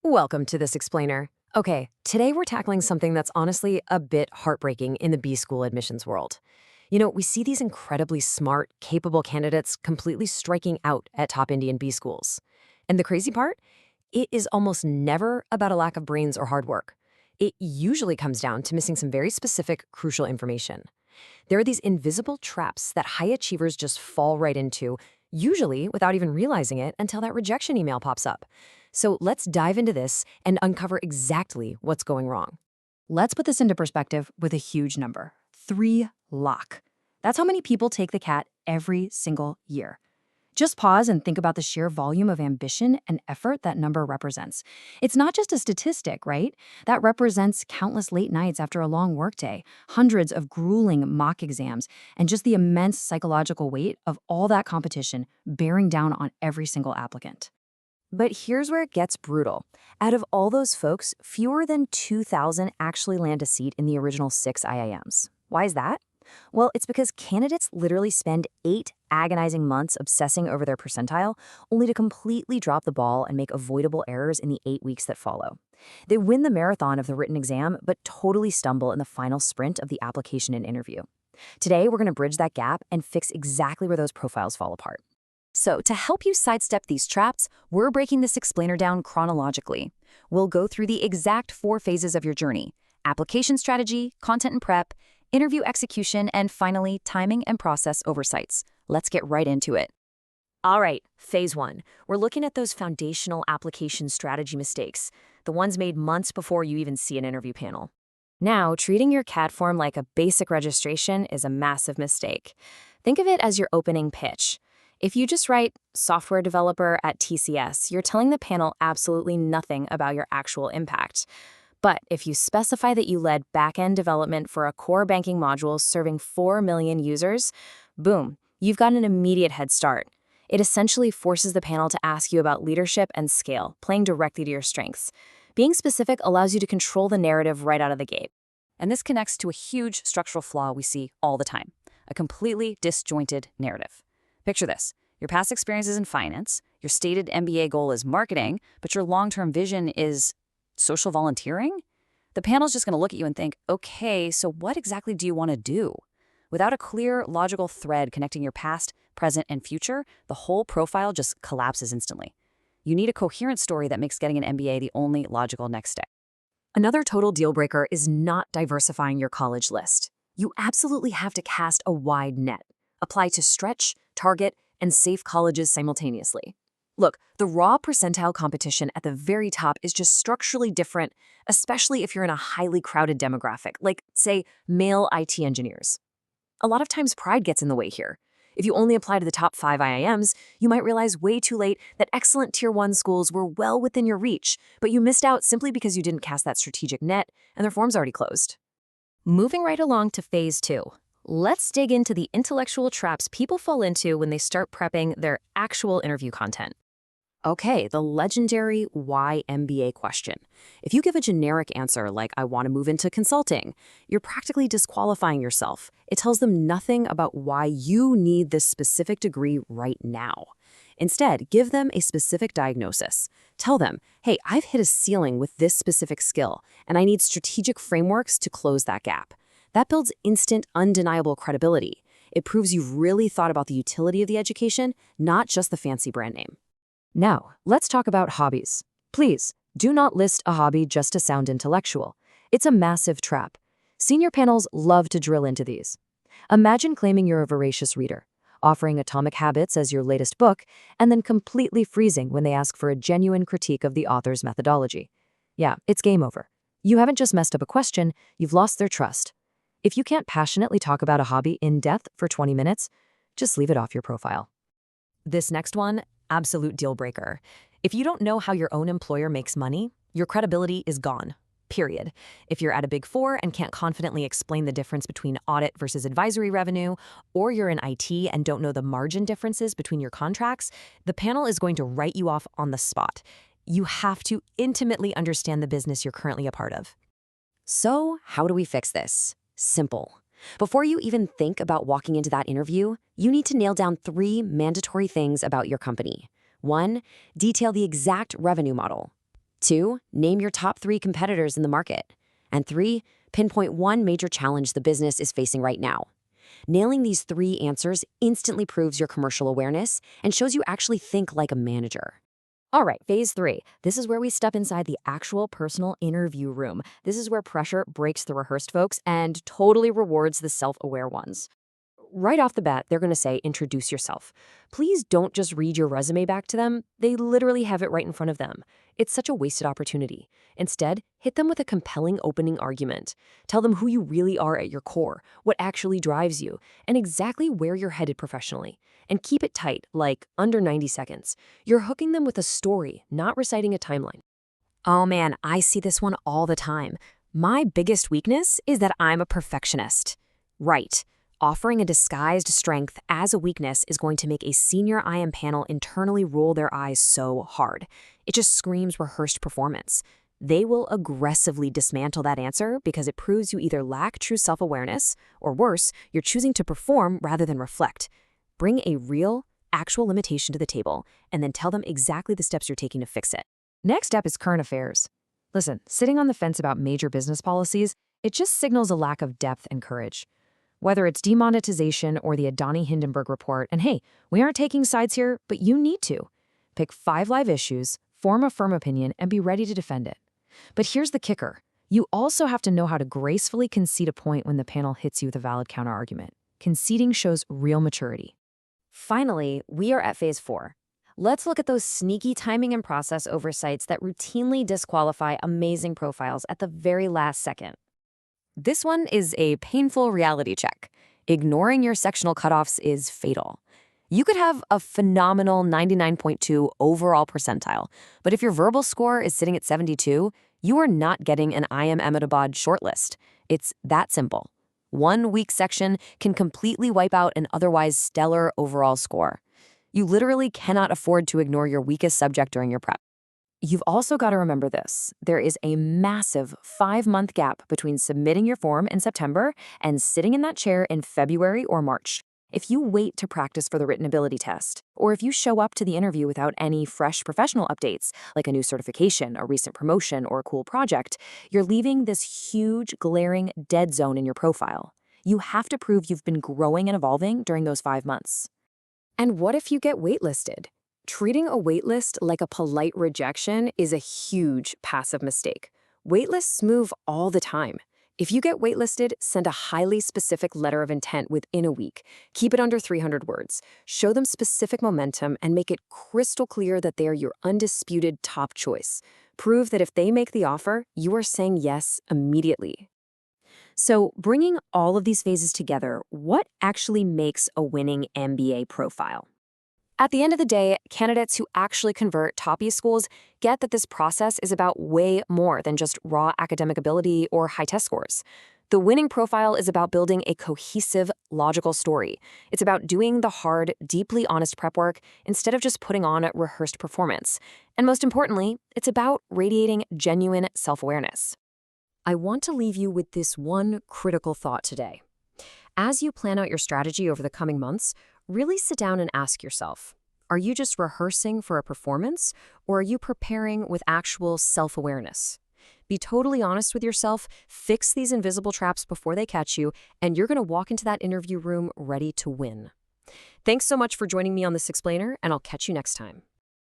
Welcome to this explainer. Okay, today we're tackling something that's honestly a bit heartbreaking in the B-school admissions world. We see these incredibly smart, capable candidates completely striking out at top Indian B schools. And the crazy part? It is almost never about a lack of brains or hard work. It usually comes down to missing some very specific, crucial information. There are these invisible traps that high achievers just fall right into, usually without even realizing it until that rejection email pops up. So let's dive into this and uncover exactly what's going wrong. Let's put this into perspective with a huge number. 3 lakh. That's how many people take the CAT every single year. Just pause and think about the sheer volume of ambition and effort that number represents. It's not just a statistic, right? That represents countless late nights after a long workday, hundreds of grueling mock exams, and just the immense psychological weight of all that competition bearing down on every single applicant. But here's where it gets brutal. Out of all those folks, fewer than 2,000 actually land a seat in the original 6 IIMs. Why is that? Well, it's because candidates literally spend 8 agonizing months obsessing over their percentile, only to completely drop the ball and make avoidable errors in the 8 weeks that follow. They win the marathon of the written exam, but totally stumble in the final sprint of the application and interview. Today, we're going to bridge that gap and fix exactly where those profiles fall apart. So to help you sidestep these traps, we're breaking this explainer down chronologically. We'll go through the exact 4 phases of your journey: application strategy, content and prep, interview execution, and finally, timing and process oversights. Let's get right into it. All right, phase 1. We're looking at those foundational application strategy mistakes, the ones made months before you even see an interview panel. Now, treating your CAT form like a basic registration is a massive mistake. Think of it as your opening pitch. If you just write software developer at TCS, you're telling the panel absolutely nothing about your actual impact. But if you specify that you led back-end development for a core banking module serving 4 million users, boom, you've got an immediate head start. It essentially forces the panel to ask you about leadership and scale, playing directly to your strengths. Being specific allows you to control the narrative right out of the gate. And this connects to a huge structural flaw we see all the time: a completely disjointed narrative. Picture this. Your past experience is in finance, your stated MBA goal is marketing, but your long-term vision is social volunteering? The panel's just going to look at you and think, okay, so what exactly do you want to do? Without a clear, logical thread connecting your past, present, and future, the whole profile just collapses instantly. You need a coherent story that makes getting an MBA the only logical next step. Another total deal breaker is not diversifying your college list. You absolutely have to cast a wide net. Apply to stretch, target, and safe colleges simultaneously. Look, the raw percentile competition at the very top is just structurally different, especially if you're in a highly crowded demographic, like, say, male IT engineers. A lot of times pride gets in the way here. If you only apply to the top 5 IIMs, you might realize way too late that excellent Tier 1 schools were well within your reach, but you missed out simply because you didn't cast that strategic net and their form's already closed. Moving right along to phase 2. Let's dig into the intellectual traps people fall into when they start prepping their actual interview content. Okay, the legendary why MBA question. If you give a generic answer like, I want to move into consulting, you're practically disqualifying yourself. It tells them nothing about why you need this specific degree right now. Instead, give them a specific diagnosis. Tell them, hey, I've hit a ceiling with this specific skill, and I need strategic frameworks to close that gap. That builds instant, undeniable credibility. It proves you've really thought about the utility of the education, not just the fancy brand name. Now, let's talk about hobbies. Please, do not list a hobby just to sound intellectual. It's a massive trap. Senior panels love to drill into these. Imagine claiming you're a voracious reader, offering Atomic Habits as your latest book, and then completely freezing when they ask for a genuine critique of the author's methodology. Yeah, it's game over. You haven't just messed up a question, you've lost their trust. If you can't passionately talk about a hobby in depth for 20 minutes, just leave it off your profile. This next one, absolute deal breaker. If you don't know how your own employer makes money, your credibility is gone. Period. If you're at a Big Four and can't confidently explain the difference between audit versus advisory revenue, or you're in IT and don't know the margin differences between your contracts, the panel is going to write you off on the spot. You have to intimately understand the business you're currently a part of. So, how do we fix this? Simple. Before you even think about walking into that interview, you need to nail down 3 mandatory things about your company. 1, detail the exact revenue model. 2, name your top 3 competitors in the market. And 3, pinpoint one major challenge the business is facing right now. Nailing these 3 answers instantly proves your commercial awareness and shows you actually think like a manager. All right, phase 3. This is where we step inside the actual personal interview room. This is where pressure breaks the rehearsed folks and totally rewards the self-aware ones. Right off the bat, they're going to say, introduce yourself. Please don't just read your resume back to them. They literally have it right in front of them. It's such a wasted opportunity. Instead, hit them with a compelling opening argument. Tell them who you really are at your core, what actually drives you, and exactly where you're headed professionally. And keep it tight, like under 90 seconds. You're hooking them with a story, not reciting a timeline. Oh man, I see this one all the time. My biggest weakness is that I'm a perfectionist. Right. Offering a disguised strength as a weakness is going to make a senior IM panel internally roll their eyes so hard. It just screams rehearsed performance. They will aggressively dismantle that answer because it proves you either lack true self-awareness, or worse, you're choosing to perform rather than reflect. Bring a real, actual limitation to the table, and then tell them exactly the steps you're taking to fix it. Next up is current affairs. Listen, sitting on the fence about major business policies, it just signals a lack of depth and courage. Whether it's demonetization or the Adani Hindenburg report, and hey, we aren't taking sides here, but you need to. Pick 5 live issues, form a firm opinion, and be ready to defend it. But here's the kicker. You also have to know how to gracefully concede a point when the panel hits you with a valid counterargument. Conceding shows real maturity. Finally, we are at phase 4. Let's look at those sneaky timing and process oversights that routinely disqualify amazing profiles at the very last second. This one is a painful reality check. Ignoring your sectional cutoffs is fatal. You could have a phenomenal 99.2 overall percentile, but if your verbal score is sitting at 72, you are not getting an IIM Ahmedabad shortlist. It's that simple. One weak section can completely wipe out an otherwise stellar overall score. You literally cannot afford to ignore your weakest subject during your prep. You've also got to remember this. There is a massive 5-month gap between submitting your form in September and sitting in that chair in February or March. If you wait to practice for the written ability test, or if you show up to the interview without any fresh professional updates, like a new certification, a recent promotion, or a cool project, you're leaving this huge, glaring dead zone in your profile. You have to prove you've been growing and evolving during those 5 months. And what if you get waitlisted? Treating a waitlist like a polite rejection is a huge passive mistake. Waitlists move all the time. If you get waitlisted, send a highly specific letter of intent within a week. Keep it under 300 words. Show them specific momentum and make it crystal clear that they are your undisputed top choice. Prove that if they make the offer, you are saying yes immediately. So, bringing all of these phases together, what actually makes a winning MBA profile? At the end of the day, candidates who actually convert top E schools get that this process is about way more than just raw academic ability or high test scores. The winning profile is about building a cohesive, logical story. It's about doing the hard, deeply honest prep work instead of just putting on a rehearsed performance. And most importantly, it's about radiating genuine self-awareness. I want to leave you with this one critical thought today. As you plan out your strategy over the coming months, really sit down and ask yourself, are you just rehearsing for a performance, or are you preparing with actual self-awareness? Be totally honest with yourself, fix these invisible traps before they catch you, and you're going to walk into that interview room ready to win. Thanks so much for joining me on this explainer, and I'll catch you next time.